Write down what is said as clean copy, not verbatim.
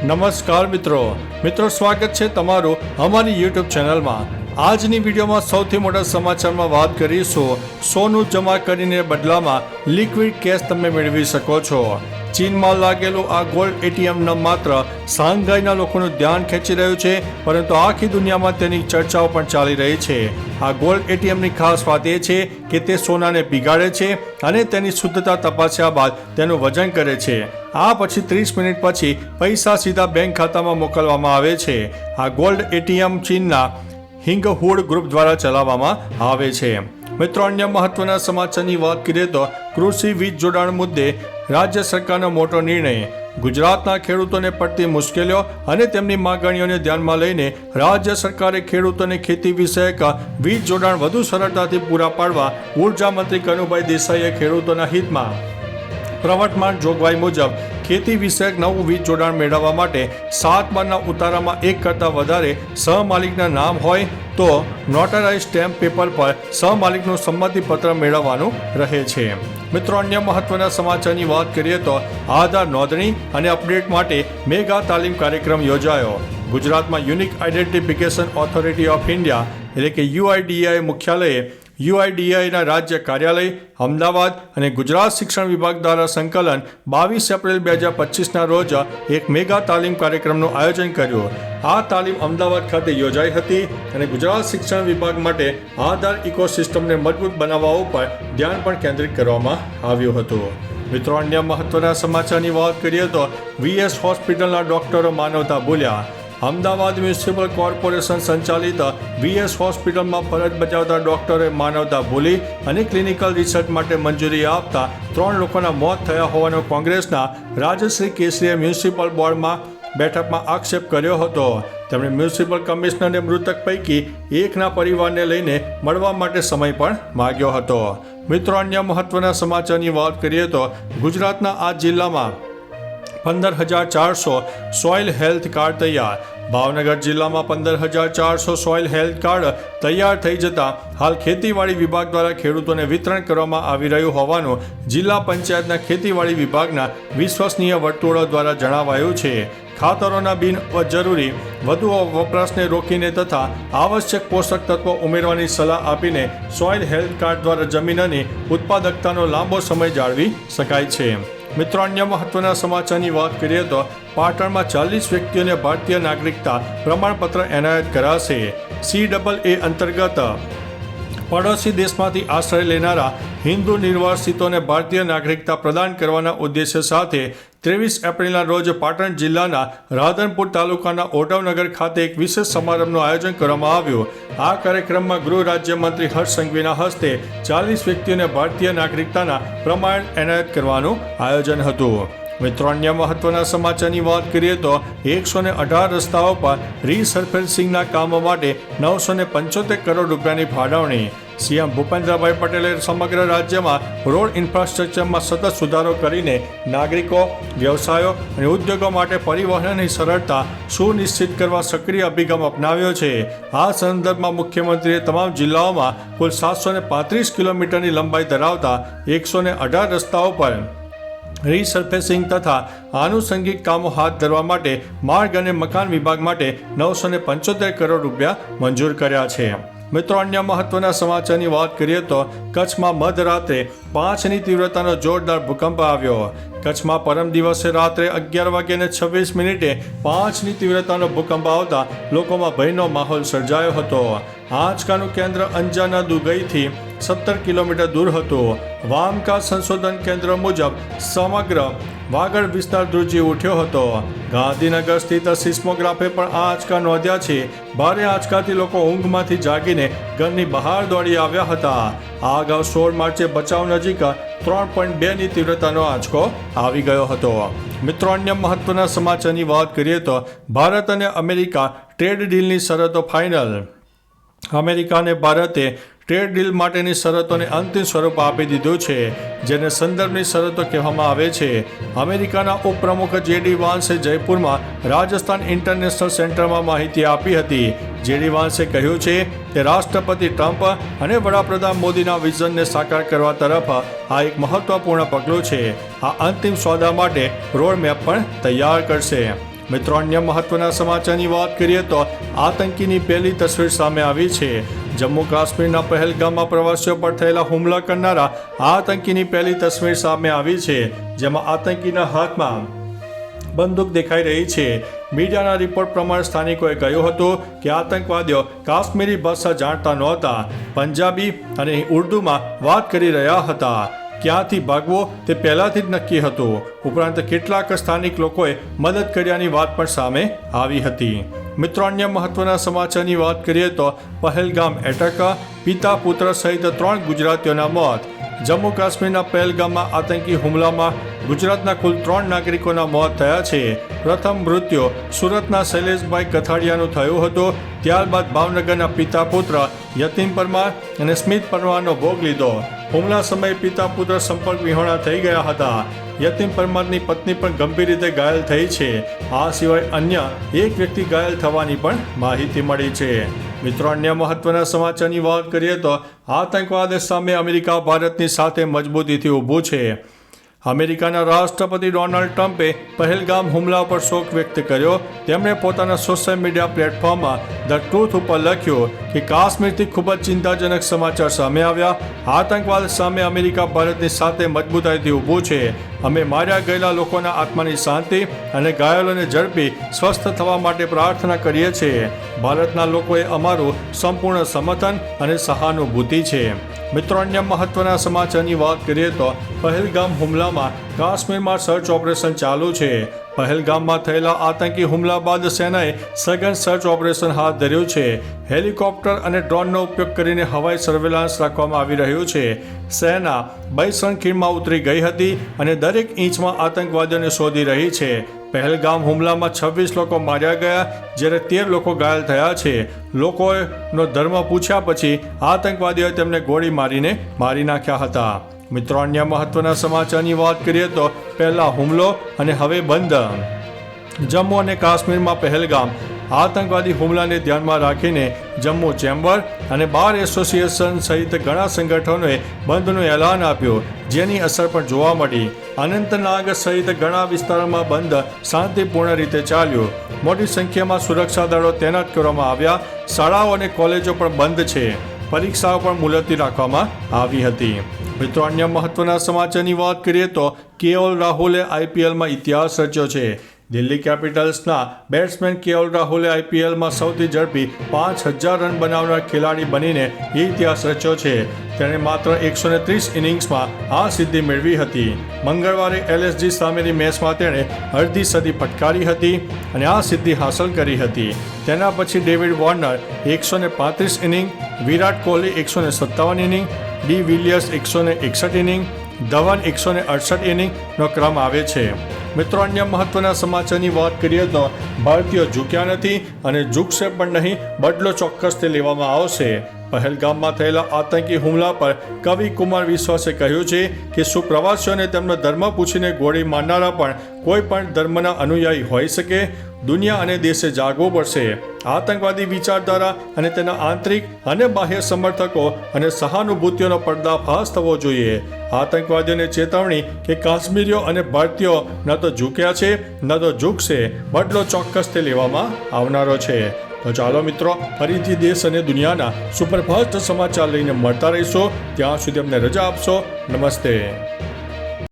નમસ્કાર મિત્રો સ્વાગત છે તમારું અમારી યુટ્યુબ ચેનલમાં। આજની વિડીયોમાં સૌથી મોટા સમાચારમાં વાત કરીશું સોનું જમા કરીને બદલામાં લિક્વિડ કેશ તમે મેળવી શકો છો। ચીનમાં લાગેલું આ ગોલ્ડ એટીએમ ન માત્ર શાંઘાઈના લોકોનું ધ્યાન ખેંચી રહ્યું છે, પરંતુ આખી દુનિયામાં તેની ચર્ચાઓ પણ ચાલી રહી છે। આ ગોલ્ડ એટીએમની ખાસ વાત એ છે કે તે સોનાને પીગાળે છે અને તેની શુદ્ધતા તપાસ્યા બાદ તેનું વજન કરે છે। આ પછી 30 મિનિટ પછી પૈસા સીધા બેંક ખાતામાં મોકલવામાં આવે છે। આ ગોલ્ડ એટીએમ ચીનના હિંગહુડ ગ્રુપ દ્વારા ચલાવવામાં આવે છે। મિત્રો, અન્ય મહત્વના સમાચારની વાત કરીએ તો કૃષિ વીજ જોડાણ મુદ્દે રાજ્ય સરકારનો મોટો નિર્ણય। ગુજરાતના ખેડૂતોને પડતી મુશ્કેલીઓ અને તેમની માંગણીઓને ધ્યાનમાં લઈને રાજ્ય સરકારે ખેડૂતોને ખેતી વિષયક વીજ જોડાણ વધુ સરળતાથી પૂરા પાડવા ઉર્જા મંત્રી કનુભાઈ દેસાઈએ ખેડૂતોના હિતમાં પ્રવર્તમાન જોગવાઈ મુજબ ખેતી વિષયક નવું વીજ જોડાણ મેળવવા માટે 7 બારના ઉતારામાં એક કરતાં વધારે સહમાલિકના નામ હોય તો નોટરાઇઝ સ્ટેમ્પ પેપર પર સહમાલિકનું સંમતિપત્ર મેળવવાનું રહે છે। મિત્રો, અન્ય મહત્વના સમાચારની વાત કરીએ તો આધાર નોંધણી અને અપડેટ માટે મેગા તાલીમ કાર્યક્રમ યોજાયો। ગુજરાતમાં unique identification authority of India એટલે કે UIDAI મુખ્યાલયે UIDAIના રાજ્ય કાર્યાલય અમદાવાદ અને ગુજરાત શિક્ષણ વિભાગ દ્વારા સંકલન 22 એપ્રિલ 2025ના રોજ એક મેગા તાલીમ કાર્યક્રમનું આયોજન કર્યું। આ તાલીમ અમદાવાદ ખાતે યોજાઈ હતી અને ગુજરાત શિક્ષણ વિભાગ માટે આધાર ઇકોસિસ્ટમને મજબૂત બનાવવા ઉપર ધ્યાન પણ કેન્દ્રિત કરવામાં આવ્યું હતું। મિત્રો, અન્ય મહત્વના સમાચારની વાત કરીએ તો VS હોસ્પિટલના ડોક્ટરો માનવતા ભૂલ્યા। અમદાવાદ મ્યુનિસિપલ કોર્પોરેશન સંચાલિત VS હોસ્પિટલમાં ફરજ બજાવતા ડોક્ટરોએ માનવતા ભૂલી અને ક્લિનિકલ રિસર્ચ માટે મંજૂરી આપતા 3 લોકોના મોત થયા હોવાનો કોંગ્રેસના રાજશ્રી કેસરીએ મ્યુનિસિપલ બોર્ડમાં બેઠકમાં આક્ષેપ કર્યો હતો। તેમણે મ્યુનિસિપલ કમિશનરને મૃતક પૈકી એકના પરિવારને લઈને મળવા માટે સમય પણ માગ્યો હતો। મિત્રો, અન્ય મહત્વના સમાચારની વાત કરીએ તો ગુજરાતના આ જિલ્લામાં 15,400 સોઇલ હેલ્થ કાર્ડ તૈયાર। ભાવનગર જિલ્લામાં 15,400 સોઇલ હેલ્થ કાર્ડ તૈયાર થઈ જતા હાલ ખેતીવાડી વિભાગ દ્વારા ખેડૂતોને વિતરણ કરવામાં આવી રહ્યું હોવાનું જિલ્લા પંચાયતના ખેતીવાડી વિભાગના વિશ્વસનીય વર્તુળો દ્વારા જણાવાયું છે। ખાતરોના બિનજરૂરી વધુ વપરાશને રોકીને તથા આવશ્યક પોષક તત્વો ઉમેરવાની સલાહ આપીને સોઇલ હેલ્થ કાર્ડ દ્વારા જમીનની ઉત્પાદકતાનો લાંબો સમય જાળવી શકાય છે। મિત્રો, અન્ય મહત્વના સમાચારની વાત કરીએ તો પાટણમાં 40 વ્યક્તિઓને ભારતીય નાગરિકતા પ્રમાણપત્ર એનાયત કરાશે। CAA અંતર્ગત પડોશી દેશમાંથી આશ્રય લેનારા હિન્દુ નિર્વાસિતોને ભારતીય નાગરિકતા પ્રદાન કરવાના ઉદ્દેશ્ય સાથે 23 એપ્રિલના રોજ પાટણ જિલ્લાના રાધનપુર તાલુકાના ઓઢવનગર ખાતે એક વિશેષ સમારંભનું આયોજન કરવામાં આવ્યું। આ કાર્યક્રમમાં ગૃહ રાજ્યમંત્રી હર્ષ સંઘવીના હસ્તે 40 વ્યક્તિઓને ભારતીય નાગરિકતાના પ્રમાણ એનાયત કરવાનું આયોજન હતું। મિત્રો, અન્ય મહત્વના સમાચારની વાત કરીએ તો 118 રસ્તાઓ પર રીસર્ફેસિંગના કામો માટે 975 કરોડ રૂપિયાની ફાળવણી। CM ભૂપેન્દ્રભાઈ પટેલે સમગ્ર રાજ્યમાં રોડ ઇન્ફ્રાસ્ટ્રક્ચરમાં સતત સુધારો કરીને નાગરિકો, વ્યવસાયો અને ઉદ્યોગો માટે પરિવહનની સરળતા સુનિશ્ચિત કરવા સક્રિય અભિગમ અપનાવ્યો છે। આ સંદર્ભમાં મુખ્યમંત્રીએ તમામ જિલ્લાઓમાં કુલ 735 કિલોમીટરની લંબાઈ ધરાવતા 118 રસ્તાઓ પર રીસર્ફેસિંગ તથા આનુષંગિક કામો હાથ ધરવા માટે માર્ગ અને મકાન વિભાગ માટે 975 કરોડ રૂપિયા મંજૂર કર્યા છે। મિત્રો, અન્ય મહત્વના સમાચારની વાત કરીએ તો કચ્છમાં મધરાત્રે 5ની તીવ્રતાનો જોરદાર ભૂકંપ આવ્યો। કચ્છમાં પરમ દિવસે રાત્રે 11:26 5ની તીવ્રતાનો ભૂકંપ આવતા લોકોમાં ભયનો માહોલ સર્જાયો હતો। આંચકાનું કેન્દ્ર અંજાના દુગઈથી 17 કિલોમીટર દૂર હતું। વામકા સંશોધન કેન્દ્ર મુજબ સમગ્ર વાગડ વિસ્તાર ધ્રુજી ઉઠ્યો હતો। ગાંધીનગર સ્થિત સિસ્મોગ્રાફે પણ આ આંચકા નોંધ્યા છે। ભારે આંચકાથી લોકો ઊંઘમાંથી જાગીને ઘરની બહાર દોડી આવ્યા હતા। આ અગાઉ 16 માર્ચે ભચાઉ નજીક 3.2ની તીવ્રતાનો આંચકો આવી ગયો હતો। મિત્રો, અન્ય મહત્વના સમાચારની વાત કરીએ તો ભારત અને અમેરિકા ટ્રેડ ડીલની શરતો ફાઇનલ। અમેરિકા અને ભારતે ટ્રેડ ડીલ માટેની શરતોને અંતિમ સ્વરૂપ આપી દીધું છે, જેને સંદર્ભની શરતો કહેવામાં આવે છે। અમેરિકાના ઉપપ્રમુખ JD વાન્સે જયપુરમાં રાજસ્થાન ઇન્ટરનેશનલ સેન્ટરમાં માહિતી આપી હતી। JD વાન્સે કહ્યું છે કે રાષ્ટ્રપતિ ટ્રમ્પ અને વડાપ્રધાન મોદીના વિઝનને સાકાર કરવા તરફ આ એક મહત્વપૂર્ણ પગલું છે। આ અંતિમ સોદા માટે રોડ મેપ પણ તૈયાર કરશે। મિત્રો, અન્ય મહત્વના સમાચારની વાત કરીએ તો આતંકીની પહેલી તસવીર સામે આવી છે. જમ્મુ કાશ્મીરના પહેલગામમાં પ્રવાસીઓ પર થયેલા હુમલા કરનારા આતંકીની પહેલી તસવીર સામે આવી છે, જેમાં આતંકીના હાથમાં બંદૂક દેખાઈ રહી છે. મીડિયાના રિપોર્ટ પ્રમાણે સ્થાનિકોએ કહ્યું હતું કે આતંકવાદીઓ કાશ્મીરી ભાષા જાણતા નહોતા, પંજાબી અને ઉર્દુમાં વાત કરી રહ્યા હતા. ક્યાંથી ભાગવો તે પહેલાથી જ નક્કી હતું. ઉપરાંત કેટલાક સ્થાનિક લોકોએ મદદ કર્યાની વાત પણ સામે આવી હતી. મિત્રો, અન્ય મહત્વના સમાચારની વાત કરીએ તો પહેલગામ એટેક, પિતા પુત્ર સહિત 3 ગુજરાતીઓના મોત. જમ્મુ કાશ્મીરના પહેલગામમાં આતંકી હુમલામાં ગુજરાતના કુલ 3 નાગરિકોના મોત થયા છે. પ્રથમ મૃત્યુ સુરતના શૈલેષભાઈ કથાડિયાનું થયું હતું. ત્યારબાદ ભાવનગરના પિતા પુત્ર યતીન પરમાર અને સ્મિત પરમારનો ભોગ લીધો. હુમલા સમયે પિતા પુત્ર સંપર્ક વિહોણા થઈ ગયા હતા. યતીન પરમારની પત્ની પણ ગંભીર રીતે ઘાયલ થઈ છે. આ સિવાય અન્ય એક વ્યક્તિ ઘાયલ થવાની પણ માહિતી મળી છે. મિત્રો, અન્ય મહત્વના સમાચારની વાત કરીએ તો આતંકવાદ સામે અમેરિકા ભારતની સાથે મજબૂતીથી ઊભું છે. અમેરિકાના રાષ્ટ્રપતિ ડોનાલ્ડ ટ્રમ્પે પહેલગામ હુમલા પર શોક વ્યક્ત કર્યો. તેમણે પોતાના સોશિયલ મીડિયા પ્લેટફોર્મમાં ધ ટ્રુથ ઉપર લખ્યું કે કાશ્મીરથી ખૂબ જ ચિંતાજનક સમાચાર સામે આવ્યા. આતંકવાદ સામે અમેરિકા ભારતની સાથે મજબૂતાઈથી ઊભું છે. અમે માર્યા ગયેલા લોકોના આત્માની શાંતિ અને ઘાયલોને ઝડપી સ્વસ્થ થવા માટે પ્રાર્થના કરીએ છીએ. ભારતના લોકોએ અમારું સંપૂર્ણ સમર્થન અને સહાનુભૂતિ છે. મિત્રો, અન્ય મહત્વના સમાચારની વાત કરીએ તો પહેલગામ હુમલામાં કાશ્મીરમાં સર્ચ ઓપરેશન ચાલુ છે. પહેલગામમાં થયેલા આતંકી હુમલા બાદ સેનાએ સઘન સર્ચ ઓપરેશન હાથ ધર્યું છે. હેલિકોપ્ટર અને ડ્રોનનો ઉપયોગ કરીને હવાઈ સર્વેલન્સ રાખવામાં આવી રહ્યું છે. સેના બૈસણ ખીણમાં ઉતરી ગઈ હતી અને દરેક ઇંચમાં આતંકવાદીઓને શોધી રહી છે. પહેલગામ હુમલામાં 26 લોકો માર્યા ગયા, જ્યારે 13 લોકો ઘાયલ થયા છે. લોકોનો ધર્મ પૂછ્યા પછી આતંકવાદીઓએ તેમને ગોળી મારીને મારી નાખ્યા હતા. મિત્રો, અન્ય મહત્વના સમાચારની વાત કરીએ તો પહેલા હુમલો અને હવે બંધ. જમ્મુ અને કાશ્મીરમાં પહેલગામ આતંકવાદી હુમલાને ધ્યાનમાં રાખીને જમ્મુ ચેમ્બર અને બાર એસોસિએશન સહિત ઘણા સંગઠનોએ બંધનું એલાન આપ્યું, જેની અસર પણ જોવા મળી. અનંતનાગ સહિત ઘણા વિસ્તારોમાં બંધ શાંતિપૂર્ણ રીતે ચાલ્યું. મોટી સંખ્યામાં સુરક્ષા દળો તૈનાત કરવામાં આવ્યા. શાળાઓ અને કોલેજો પણ બંધ છે. પરીક્ષાઓ પણ મુલતવી રાખવામાં આવી હતી. મિત્રો, અન્ય મહત્વના સમાચારની વાત કરીએ તો કેએલ રાહુલે આઈપીએલમાં ઇતિહાસ રચ્યો છે. દિલ્હી કેપિટલ્સના બેટ્સમેન કેએલ રાહુલે આઈપીએલમાં સૌથી ઝડપી 5000 રન બનાવનાર ખેલાડી બનીને ઇતિહાસ રચ્યો છે. તેણે માત્ર 130 ઇનિંગ્સમાં આ સિદ્ધિ મેળવી હતી. મંગળવારે એલએસજી સામેની મેચમાં તેણે અડધી સદી ફટકારી હતી અને આ સિદ્ધિ હાંસલ કરી હતી. તેના પછી David Warner 135 inning, Virat Kohli 157 inning, de Villiers 161 inning, Dhawan 168 ઇનિંગનો ક્રમ આવે છે. મિત્રો, અન્ય મહત્વના સમાચારની વાત કરીએ તો ભારતીયો ઝૂક્યા નથી અને ઝૂકશે પણ નહીં. બદલો ચોક્કસથી લેવામાં આવશે. પહેલગામમાં થયેલા આતંકી હુમલા પર કવિ કુમાર વિશ્વાસે કહ્યું છે કે શું પ્રવાસીઓને તેમનો ધર્મ પૂછીને ગોળી મારનારા પણ કોઈ પણ ધર્મના અનુયાયી હોઈ શકે? દુનિયા અને દેશે જાગવું પડશે. આતંકવાદી વિચારધારા અને તેના આંતરિક અને બાહ્ય સમર્થકો અને સહાનુભૂતિઓનો પર્દાફાશ થવો જોઈએ. આતંકવાદીઓને ચેતવણી કે કાશ્મીરીઓ અને ભારતીયો ન તો ઝૂક્યા છે ન તો ઝૂકશે. બદલો ચોક્કસથી લેવામાં આવનારો છે. તો ચાલો મિત્રો, ફરીથી દેશ અને દુનિયાના સુપરફાસ્ટ સમાચાર લઈને મળતા રહીશો. ત્યાં સુધી અમને રજા આપશો. નમસ્તે.